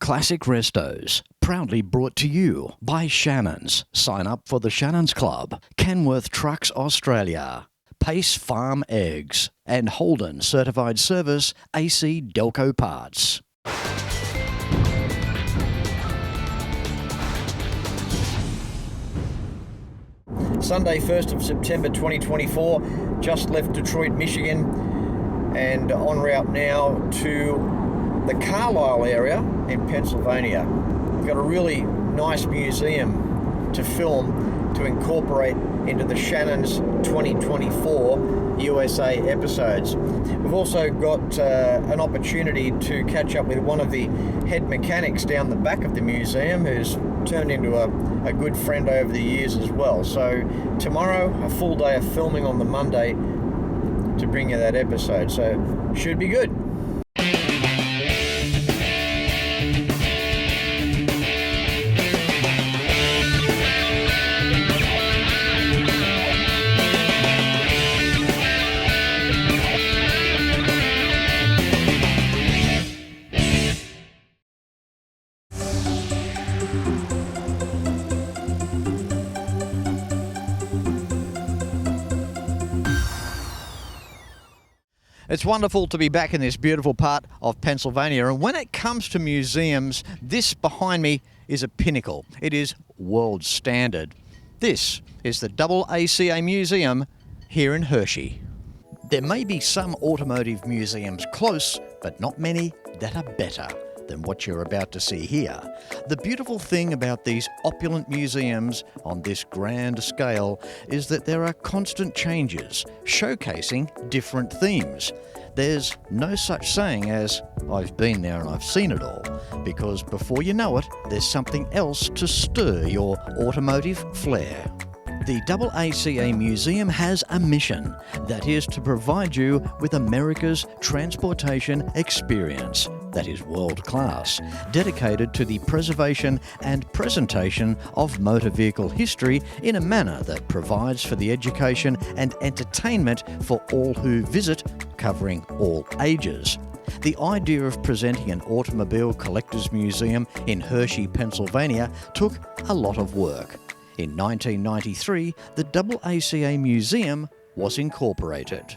Classic Restos, proudly brought to you by Shannons. Sign up for the Shannons Club, Kenworth Trucks Australia, Pace Farm Eggs, and Holden Certified Service AC Delco Parts. Sunday, 1st of September 2024, just left Detroit, Michigan, and en route now to the Carlisle area in Pennsylvania. We've got a really nice museum to film to incorporate into the Shannons 2024 USA episodes. We've also got an opportunity to catch up with one of the head mechanics down the back of the museum, who's turned into a good friend over the years as well. So tomorrow, a full day of filming on the Monday to bring you that episode. So should be good. It's wonderful to be back in this beautiful part of Pennsylvania, and when it comes to museums, this behind me is a pinnacle. It is world standard. This is the AACA Museum here in Hershey. There may be some automotive museums close, but not many that are better than what you're about to see here. The beautiful thing about these opulent museums on this grand scale is that there are constant changes, showcasing different themes. There's no such saying as, I've been there and I've seen it all, because before you know it, there's something else to stir your automotive flair. The AACA Museum has a mission, that is to provide you with America's transportation experience that is world-class, dedicated to the preservation and presentation of motor vehicle history in a manner that provides for the education and entertainment for all who visit, covering all ages. The idea of presenting an automobile collector's museum in Hershey, Pennsylvania took a lot of work. In 1993, the AACA Museum was incorporated.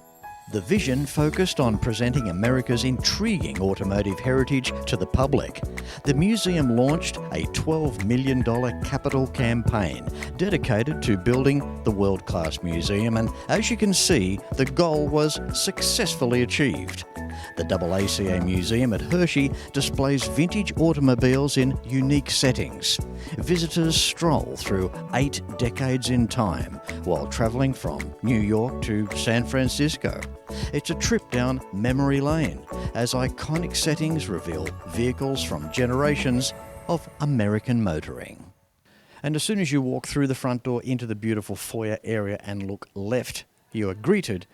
The vision focused on presenting America's intriguing automotive heritage to the public. The museum launched a $12 million capital campaign dedicated to building the world-class museum, and as you can see, the goal was successfully achieved. The AACA Museum at Hershey displays vintage automobiles in unique settings. Visitors stroll through 8 decades in time while travelling from New York to San Francisco. It's a trip down memory lane as iconic settings reveal vehicles from generations of American motoring. And as soon as you walk through the front door into the beautiful foyer area and look left, you are greeted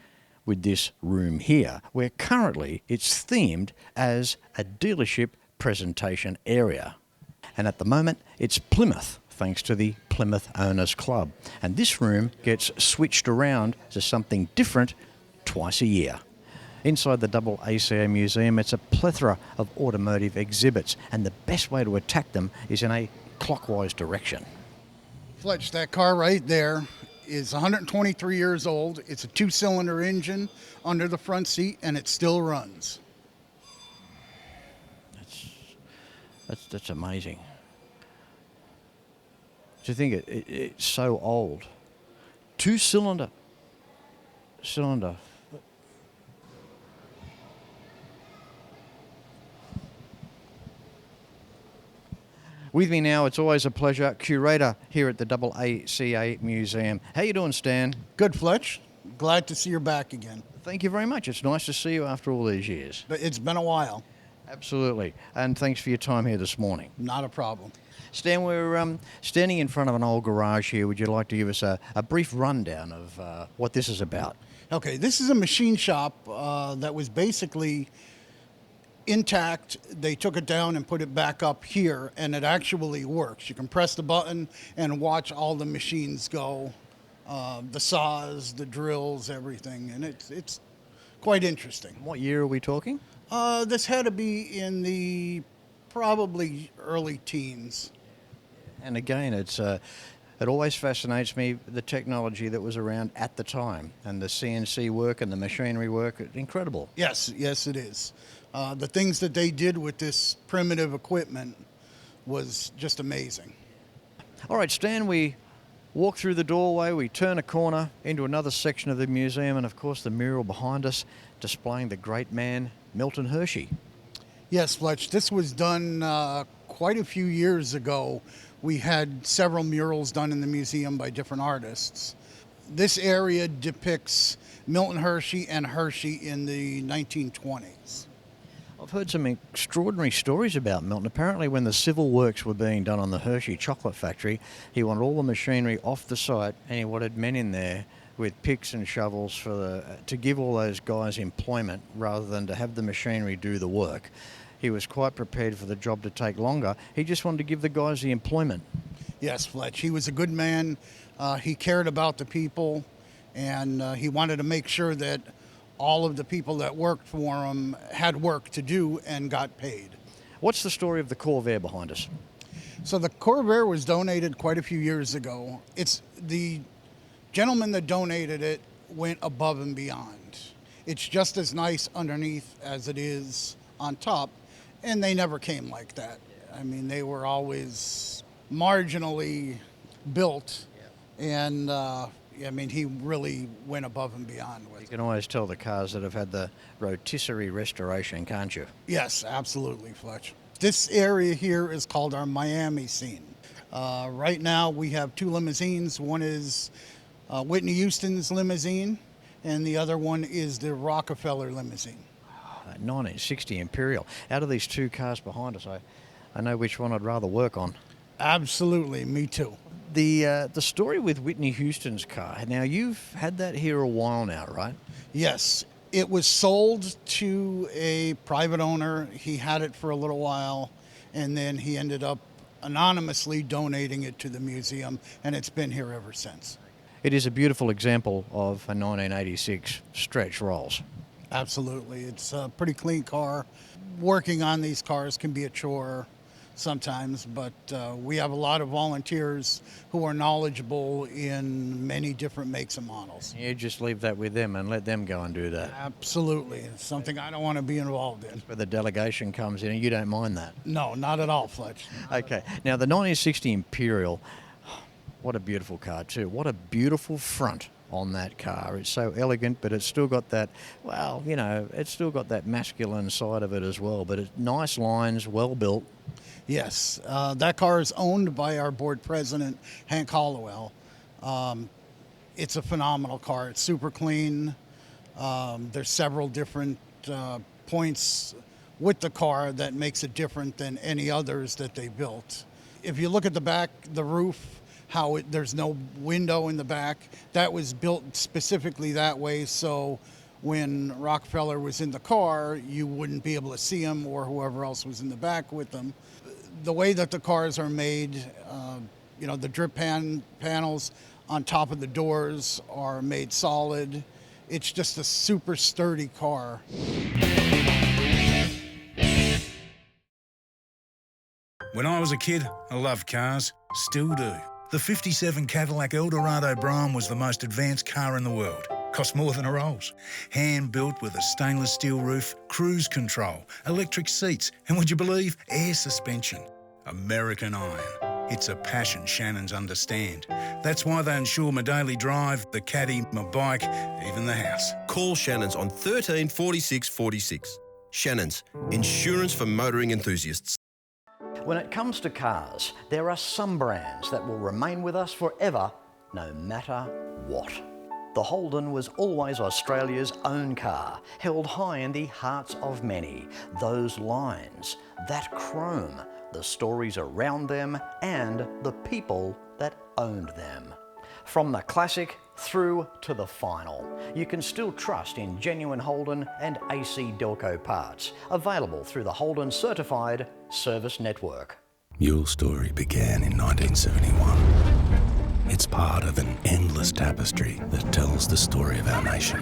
with this room here, where currently it's themed as a dealership presentation area. And at the moment, it's Plymouth, thanks to the Plymouth Owners Club. And this room gets switched around to something different twice a year. Inside the AACA Museum, it's a plethora of automotive exhibits, and the best way to attack them is in a clockwise direction. Fletch, that car right there is 123 years old. It's a 2-cylinder engine under the front seat, and it still runs. That's amazing. Do you think it's so old? 2-cylinder. With me now, it's always a pleasure, curator here at the AACA Museum. How you doing, Stan? Good, Fletch. Glad to see you're back again. Thank you very much. It's nice to see you after all these years. But it's been a while. Absolutely. And thanks for your time here this morning. Not a problem. Stan, we're standing in front of an old garage here. Would you like to give us a brief rundown of what this is about? Okay, this is a machine shop that was basically intact. They took it down and put it back up here, and it actually works. You can press the button and watch all the machines go, the saws, the drills, everything, and it's quite interesting. What year are we talking? This had to be in the Probably early teens. And again, it always fascinates me, the technology that was around at the time, and the CNC work and the machinery work, incredible. Yes, it is. The things that they did with this primitive equipment was just amazing. All right, Stan, we walk through the doorway, we turn a corner into another section of the museum, and of course the mural behind us displaying the great man, Milton Hershey. Yes, Fletch, this was done quite a few years ago. We had several murals done in the museum by different artists. This area depicts Milton Hershey and Hershey in the 1920s. I've heard some extraordinary stories about Milton. Apparently when the civil works were being done on the Hershey chocolate factory, he wanted all the machinery off the site, and he wanted men in there with picks and shovels to give all those guys employment rather than to have the machinery do the work. He was quite prepared for the job to take longer. He just wanted to give the guys the employment. Yes, Fletch. He was a good man. He cared about the people, and he wanted to make sure that all of the people that worked for him had work to do and got paid. What's the story of the Corvair behind us? So the Corvair was donated quite a few years ago. It's the gentleman that donated it went above and beyond. It's just as nice underneath as it is on top. And they never came like that. I mean, they were always marginally built. And, I mean, he really went above and beyond with it. You can always tell the cars that have had the rotisserie restoration, can't you? Yes, absolutely, Fletch. This area here is called our Miami scene. Right now, we have two limousines. One is Whitney Houston's limousine, and the other one is the Rockefeller limousine. 1960 Imperial. Out of these two cars behind us, I know which one I'd rather work on. Absolutely, me too. The story with Whitney Houston's car, now you've had that here a while now, right? Yes, it was sold to a private owner. He had it for a little while, and then he ended up anonymously donating it to the museum, and it's been here ever since. It is a beautiful example of a 1986 Stretch Rolls. Absolutely. It's a pretty clean car. Working on these cars can be a chore sometimes, but we have a lot of volunteers who are knowledgeable in many different makes and models. You just leave that with them and let them go and do that. Absolutely. It's something I don't want to be involved in. Where the delegation comes in, and you don't mind that. No, not at all, Fletch. Okay. Now, the 1960 Imperial, what a beautiful car too. What a beautiful front on that car. It's so elegant, but it's still got that, well, you know, it's still got that masculine side of it as well. But it's nice lines, well built. Yes, that car is owned by our board president, Hank Hollowell. It's a phenomenal car. It's super clean. There's several different points with the car that makes it different than any others that they built. If you look at the back, the roof, there's no window in the back. That was built specifically that way, so when Rockefeller was in the car, you wouldn't be able to see him or whoever else was in the back with them. The way that the cars are made, the drip panels on top of the doors are made solid. It's just a super sturdy car. When I was a kid, I loved cars, still do. The 57 Cadillac Eldorado Brougham was the most advanced car in the world. Cost more than a Rolls. Hand-built with a stainless steel roof, cruise control, electric seats, and would you believe, air suspension. American iron. It's a passion Shannons understand. That's why they insure my daily drive, the caddy, my bike, even the house. Call Shannons on 13 46 46. Shannons, insurance for motoring enthusiasts. When it comes to cars, there are some brands that will remain with us forever, no matter what. The Holden was always Australia's own car, held high in the hearts of many. Those lines, that chrome, the stories around them, and the people that owned them. From the classic through to the final, you can still trust in genuine Holden and AC Delco parts, available through the Holden Certified Service Network. Your story began in 1971. It's part of an endless tapestry that tells the story of our nation.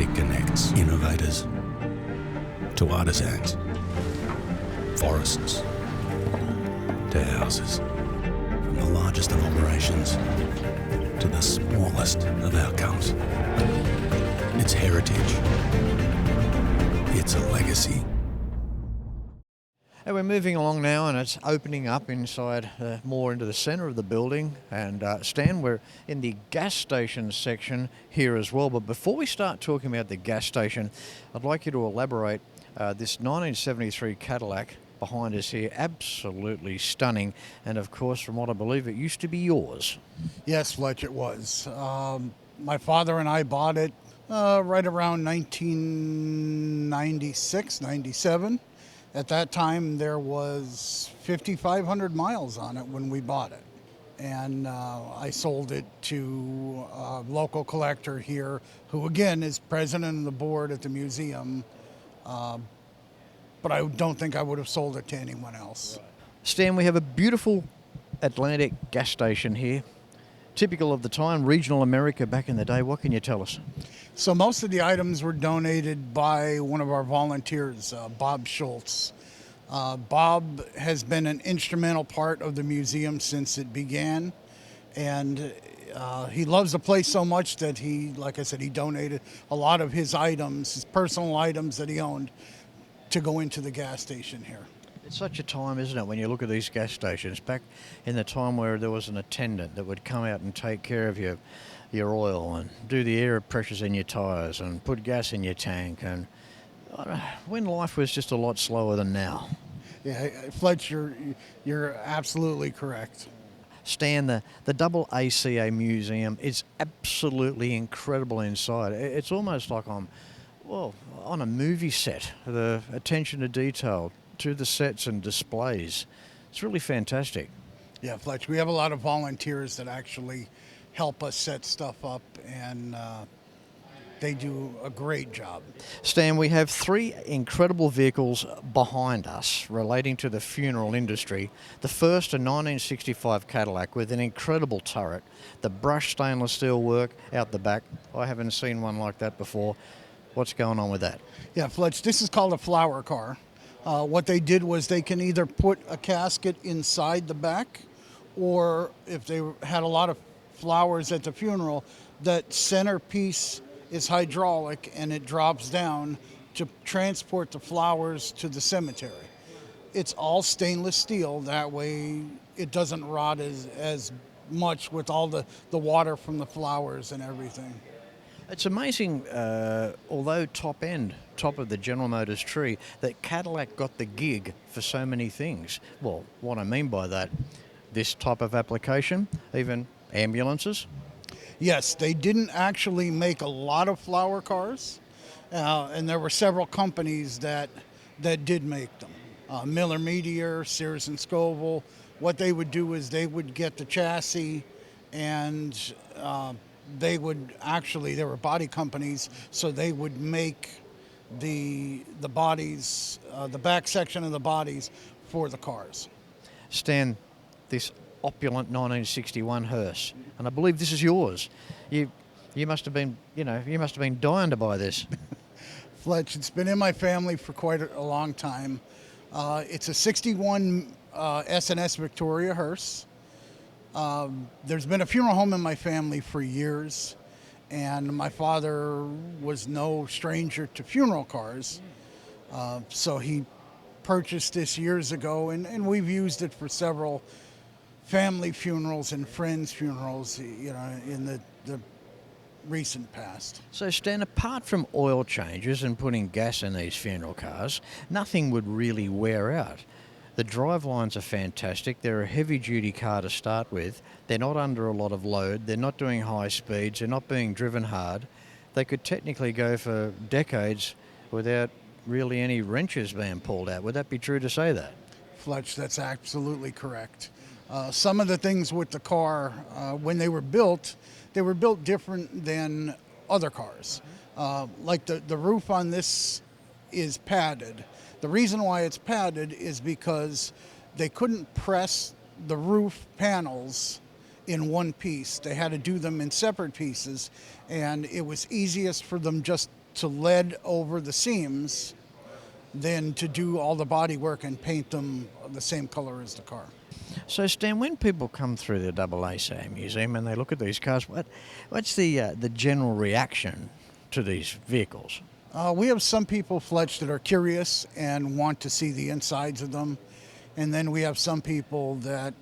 It connects innovators, to artisans, forests to houses, from the largest of operations to the smallest of outcomes. It's heritage. It's a legacy. And we're moving along now, and it's opening up inside more into the centre of the building. And Stan, we're in the gas station section here as well. But before we start talking about the gas station, I'd like you to elaborate this 1973 Cadillac behind us here, absolutely stunning. And of course, from what I believe, it used to be yours. Yes, Fletch, it was. My father and I bought it right around 1996, 97. At that time, there was 5,500 miles on it when we bought it. And I sold it to a local collector here, who again is president of the board at the museum. But I don't think I would have sold it to anyone else. Stan, we have a beautiful Atlantic gas station here. Typical of the time, regional America back in the day. What can you tell us? So most of the items were donated by one of our volunteers, Bob Schultz. Bob has been an instrumental part of the museum since it began, and he loves the place so much that he, like I said, he donated a lot of his items, his personal items that he owned, to go into the gas station here. It's such a time, isn't it, when you look at these gas stations, back in the time where there was an attendant that would come out and take care of your oil and do the air pressures in your tyres and put gas in your tank, and when life was just a lot slower than now. Yeah, Fletch, you're absolutely correct. Stan, the AACA Museum is absolutely incredible inside. It's almost like I'm, on a movie set. The attention to detail to the sets and displays. It's really fantastic. Yeah, Fletch, we have a lot of volunteers that actually help us set stuff up, and they do a great job. Stan, we have three incredible vehicles behind us relating to the funeral industry. The first, a 1965 Cadillac with an incredible turret, the brushed stainless steel work out the back. I haven't seen one like that before. What's going on with that? Yeah, Fletch, this is called a flower car. What they did was they can either put a casket inside the back, or if they had a lot of flowers at the funeral, that centerpiece is hydraulic and it drops down to transport the flowers to the cemetery. It's all stainless steel, that way it doesn't rot as much with all the water from the flowers and everything. It's amazing, although top of the General Motors tree, that Cadillac got the gig for so many things. Well, what I mean by that, this type of application, even ambulances. Yes, they didn't actually make a lot of flower cars, and there were several companies that did make them. Miller Meteor, Sears and Scoville. What they would do is they would get the chassis, and they would actually, there were body companies, so they would make the bodies, the back section of the bodies for the cars. Stan, this opulent 1961 hearse, and I believe this is yours. You must have been, you must have been dying to buy this. Fletch, it's been in my family for quite a long time. It's a 61 S&S Victoria hearse. There's been a funeral home in my family for years, and my father was no stranger to funeral cars. So he purchased this years ago, and we've used it for several family funerals and friends' funerals, in the recent past. So Stan, apart from oil changes and putting gas in these funeral cars, nothing would really wear out. The drive lines are fantastic. They're a heavy-duty car to start with. They're not under a lot of load. They're not doing high speeds. They're not being driven hard. They could technically go for decades without really any wrenches being pulled out. Would that be true to say that? Fletch, that's absolutely correct. Some of the things with the car, when they were built different than other cars. Like the roof on this is padded. The reason why it's padded is because they couldn't press the roof panels in one piece. They had to do them in separate pieces, and it was easiest for them just to lead over the seams than to do all the body work and paint them the same color as the car. So, Stan, when people come through the AACA Museum and they look at these cars, what's the general reaction to these vehicles? We have some people, Fletch, that are curious and want to see the insides of them. And then we have some people that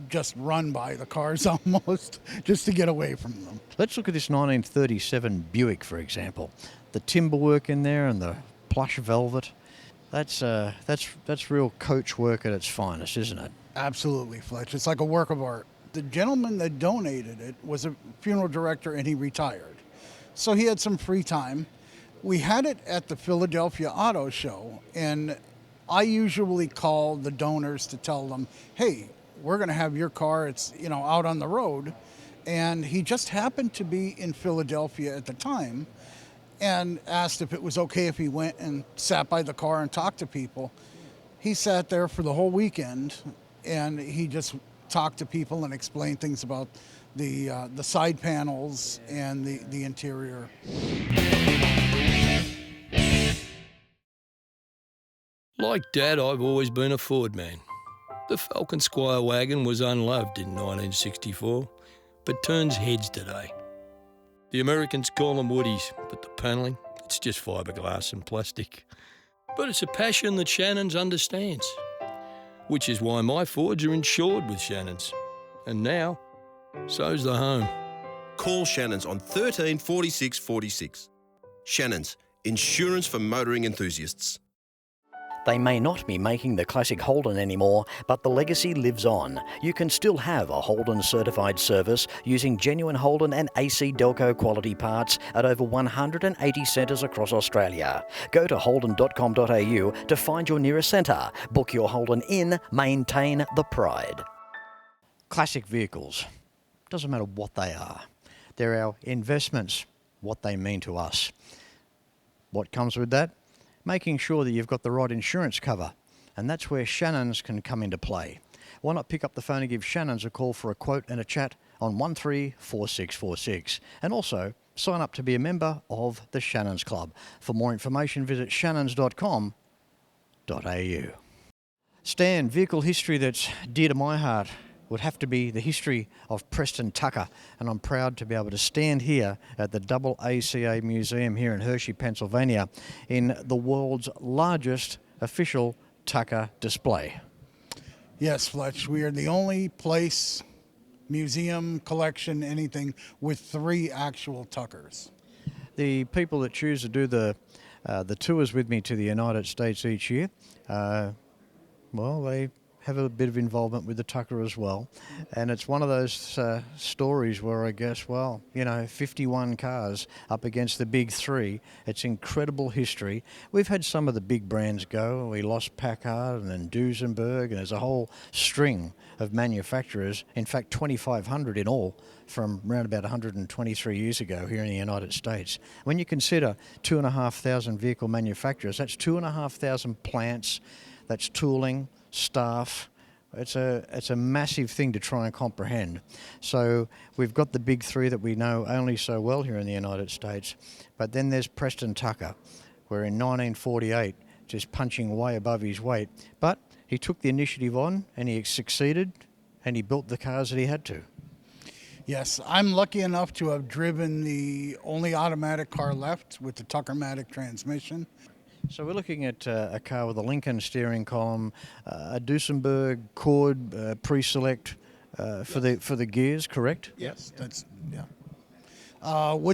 just run by the cars almost just to get away from them. Let's look at this 1937 Buick, for example. The timber work in there and the plush velvet. That's real coach work at its finest, isn't it? Absolutely, Fletch. It's like a work of art. The gentleman that donated it was a funeral director and he retired. So he had some free time. We had it at the Philadelphia Auto Show, and I usually call the donors to tell them, hey, we're going to have your car, it's out on the road. And he just happened to be in Philadelphia at the time and asked if it was okay if he went and sat by the car and talked to people. He sat there for the whole weekend, and he just talked to people and explained things about the side panels and the interior. Like Dad, I've always been a Ford man. The Falcon Squire wagon was unloved in 1964, but turns heads today. The Americans call them woodies, but the panelling, it's just fiberglass and plastic. But it's a passion that Shannons understands, which is why my Fords are insured with Shannons. And now, so's the home. Call Shannons on 13 46 46. Shannons, insurance for motoring enthusiasts. They may not be making the classic Holden anymore, but the legacy lives on. You can still have a Holden certified service using genuine Holden and AC Delco quality parts at over 180 centres across Australia. Go to holden.com.au to find your nearest centre. Book your Holden in, maintain the pride. Classic vehicles. Doesn't matter what they are. They're our investments, what they mean to us. What comes with that? Making sure that you've got the right insurance cover. And that's where Shannons can come into play. Why not pick up the phone and give Shannons a call for a quote and a chat on 134646. And also sign up to be a member of the Shannons Club. For more information, visit shannons.com.au. Stan, vehicle history that's dear to my heart would have to be the history of Preston Tucker, and I'm proud to be able to stand here at the AACA Museum here in Hershey, Pennsylvania, in the world's largest official Tucker display. Yes, Fletch, we are the only place, museum, collection, anything, with 3 actual Tuckers. The people that choose to do the tours with me to the United States each year, they have a bit of involvement with the Tucker as well. And it's one of those stories where I guess, 51 cars up against the big 3. It's incredible history. We've had some of the big brands go. We lost Packard and then Duesenberg, and there's a whole string of manufacturers, in fact 2,500 in all, from around about 123 years ago here in the United States. When you consider 2,500 vehicle manufacturers, that's 2,500 plants, that's tooling, staff. It's a massive thing to try and comprehend. So we've got the big 3 that we know only so well here in the United States, but then there's Preston Tucker, where in 1948, just punching way above his weight, but he took the initiative on and he succeeded and he built the cars that he had to. Yes, I'm lucky enough to have driven the only automatic car left with the Tucker-matic transmission. So we're looking at a car with a Lincoln steering column, a Duesenberg Cord pre-select for the gears, correct? Yes, with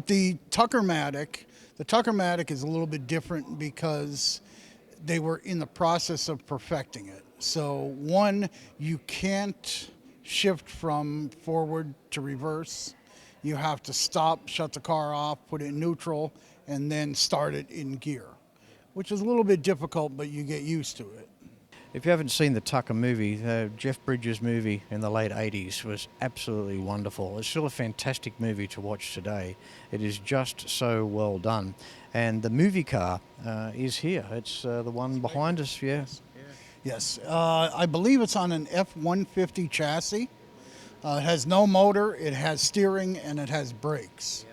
the Tucker-matic is a little bit different because they were in the process of perfecting it. So one, you can't shift from forward to reverse. You have to stop, shut the car off, put it in neutral, and then start it in gear, which is a little bit difficult, but you get used to it. If you haven't seen the Tucker movie, Jeff Bridges' movie in the late 80s was absolutely wonderful. It's still a fantastic movie to watch today. It is just so well done. And the movie car is here. It's the one behind us, yeah. Yes, I believe it's on an F-150 chassis. It has no motor, it has steering, and it has brakes.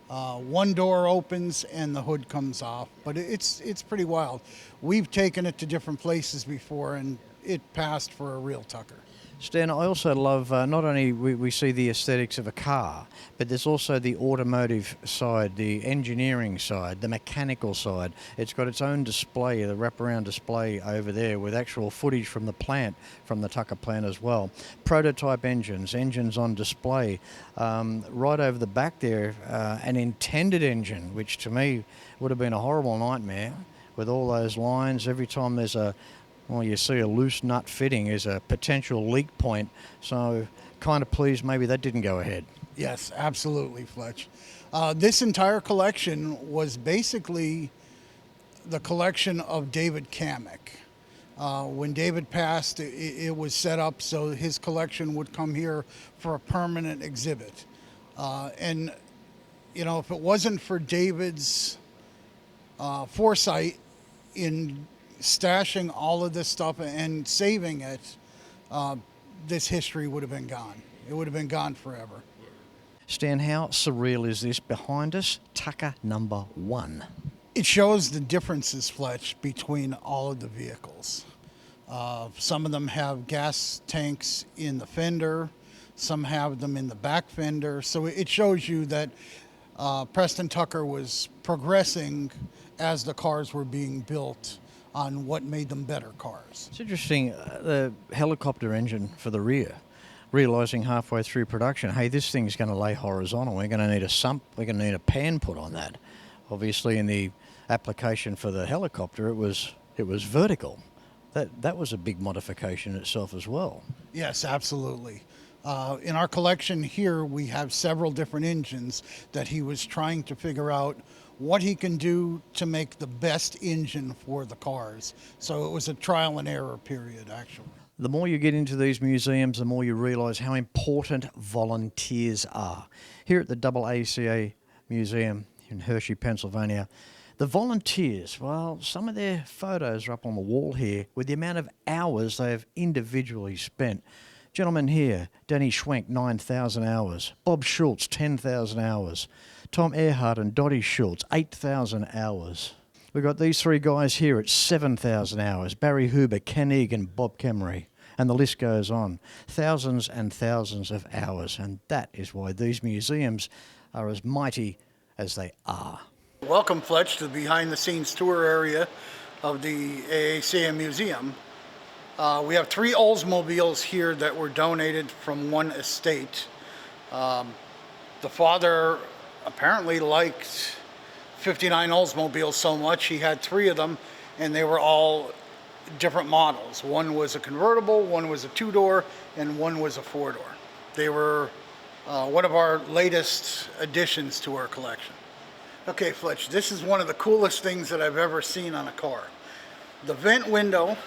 One door opens and the hood comes off, but it's pretty wild. We've taken it to different places before, and it passed for a real Tucker. Stan, I also love, not only we see the aesthetics of a car, but there's also the automotive side, the engineering side, the mechanical side. It's got its own display, the wraparound display over there with actual footage from the plant, from the Tucker plant as well. Prototype engines on display. Right over the back there, an intended engine, which to me would have been a horrible nightmare with all those lines. Every time there's you see a loose nut fitting is a potential leak point. So kind of pleased maybe that didn't go ahead. Yes, absolutely, Fletch. This entire collection was basically the collection of David Kamek. When David passed, it was set up so his collection would come here for a permanent exhibit. And, if it wasn't for David's foresight in stashing all of this stuff and saving it, this history would have been gone. It would have been gone forever. Stan, how surreal is this behind us? Tucker number 1. It shows the differences, Fletch, between all of the vehicles. Some of them have gas tanks in the fender, some have them in the back fender. So it shows you that Preston Tucker was progressing as the cars were being built on what made them better cars. It's interesting, the helicopter engine for the rear, realising halfway through production, hey, this thing's going to lay horizontal. We're going to need a sump, we're going to need a pan put on that. Obviously, in the application for the helicopter, it was vertical. That was a big modification itself as well. Yes, absolutely. In our collection here, we have several different engines that he was trying to figure out what he can do to make the best engine for the cars. So it was a trial and error period, actually. The more you get into these museums, the more you realise how important volunteers are. Here at the AACA Museum in Hershey, Pennsylvania, the volunteers, well, some of their photos are up on the wall here with the amount of hours they have individually spent. Gentlemen here, Danny Schwenk, 9,000 hours. Bob Schultz, 10,000 hours. Tom Earhart and Dottie Schultz, 8,000 hours. We've got these three guys here at 7,000 hours. Barry Huber, Ken Egan, Bob Kemery. And the list goes on. Thousands and thousands of hours. And that is why these museums are as mighty as they are. Welcome, Fletch, to the behind-the-scenes tour area of the AACA Museum. We have 3 Oldsmobiles here that were donated from one estate. The father apparently liked 59 Oldsmobiles so much, he had 3 of them, and they were all different models. One was a convertible, one was a 2-door, and one was a 4-door. They were one of our latest additions to our collection. Okay, Fletch, this is one of the coolest things that I've ever seen on a car. The vent window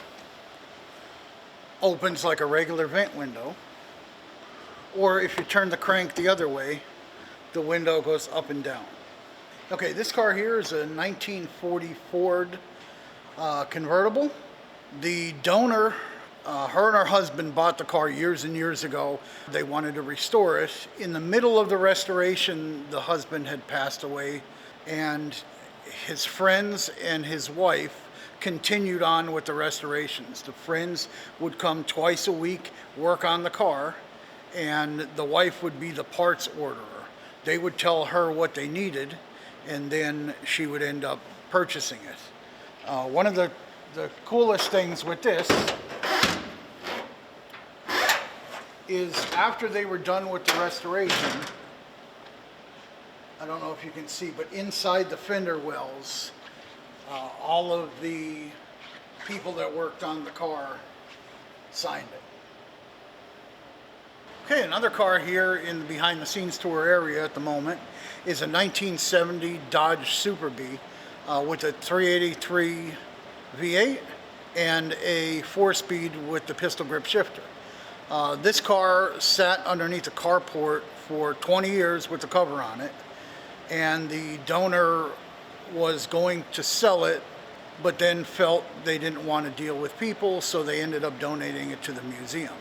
opens like a regular vent window, or if you turn the crank the other way, the window goes up and down. Okay, this car here is a 1940 Ford convertible. The donor, her and her husband bought the car years and years ago. They wanted to restore it. In the middle of the restoration, the husband had passed away, and his friends and his wife continued on with the restorations. The friends would come twice a week, work on the car, and the wife would be the parts orderer. They would tell her what they needed, and then she would end up purchasing it. One of the coolest things with this is after they were done with the restoration, I don't know if you can see, but inside the fender wells, all of the people that worked on the car signed it. Okay, another car here in the behind the scenes tour area at the moment is a 1970 Dodge Super Bee with a 383 V8 and a 4-speed with the pistol grip shifter. This car sat underneath a carport for 20 years with the cover on it, and the donor was going to sell it, but then felt they didn't want to deal with people, so they ended up donating it to the museum.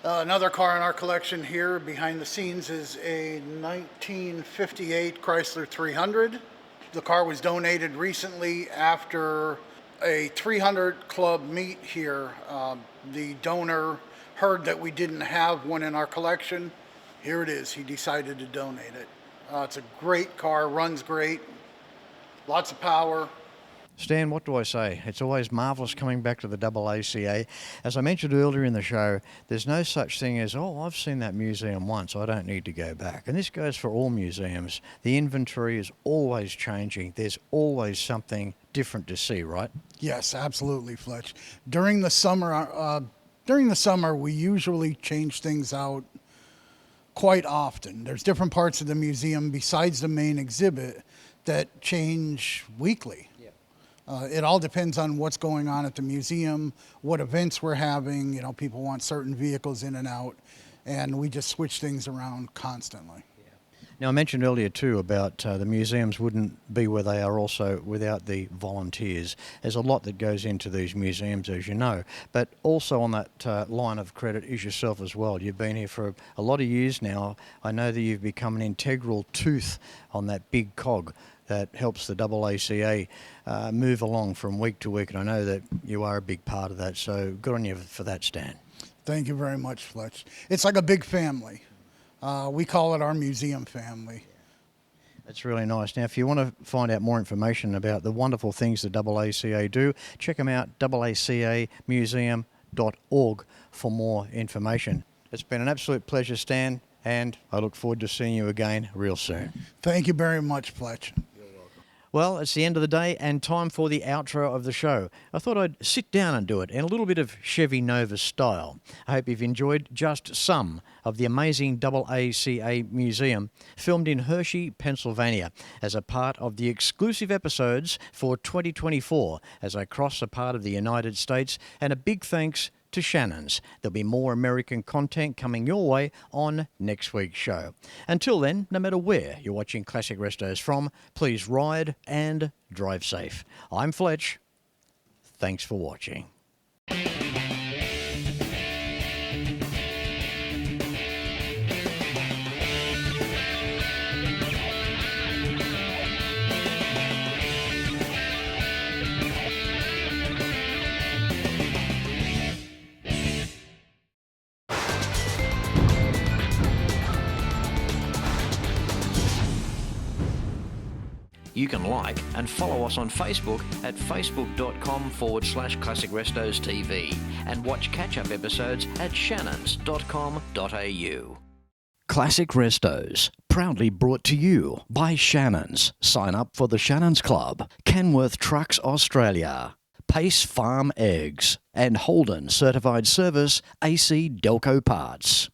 Another car in our collection here behind the scenes is a 1958 Chrysler 300. The car was donated recently after a 300 Club meet here. The donor heard that we didn't have one in our collection. Here it is. He decided to donate it. It's a great car, runs great, lots of power. Stan, what do I say? It's always marvellous coming back to the AACA. As I mentioned earlier in the show, there's no such thing as, oh, I've seen that museum once, I don't need to go back. And this goes for all museums. The inventory is always changing. There's always something different to see, right? Yes, absolutely, Fletch. During the summer, we usually change things out quite often. There's different parts of the museum besides the main exhibit that change weekly. It all depends on what's going on at the museum, what events we're having. You know, people want certain vehicles in and out, and we just switch things around constantly. Now, I mentioned earlier too about the museums wouldn't be where they are also without the volunteers. There's a lot that goes into these museums, as you know, but also on that line of credit is yourself as well. You've been here for a lot of years now. I know that you've become an integral tooth on that big cog that helps the AACA move along from week to week, and I know that you are a big part of that, so good on you for that, Stan. Thank you very much, Fletch. It's like a big family. We call it our museum family. That's really nice. Now, if you want to find out more information about the wonderful things the AACA do, check them out, aacamuseum.org for more information. It's been an absolute pleasure, Stan, and I look forward to seeing you again real soon. Thank you very much, Fletch. Well, it's the end of the day and time for the outro of the show. I thought I'd sit down and do it in a little bit of Chevy Nova style. I hope you've enjoyed just some of the amazing AACA Museum filmed in Hershey, Pennsylvania as a part of the exclusive episodes for 2024 as I cross a part of the United States, and a big thanks to Shannons. There'll be more American content coming your way on next week's show. Until then, no matter where you're watching Classic Restos from, please ride and drive safe. I'm Fletch. Thanks for watching. You can like and follow us on Facebook at facebook.com/Classic Restos TV and watch catch-up episodes at shannons.com.au. Classic Restos, proudly brought to you by Shannons. Sign up for the Shannons Club, Kenworth Trucks Australia, Pace Farm Eggs, and Holden Certified Service AC Delco Parts.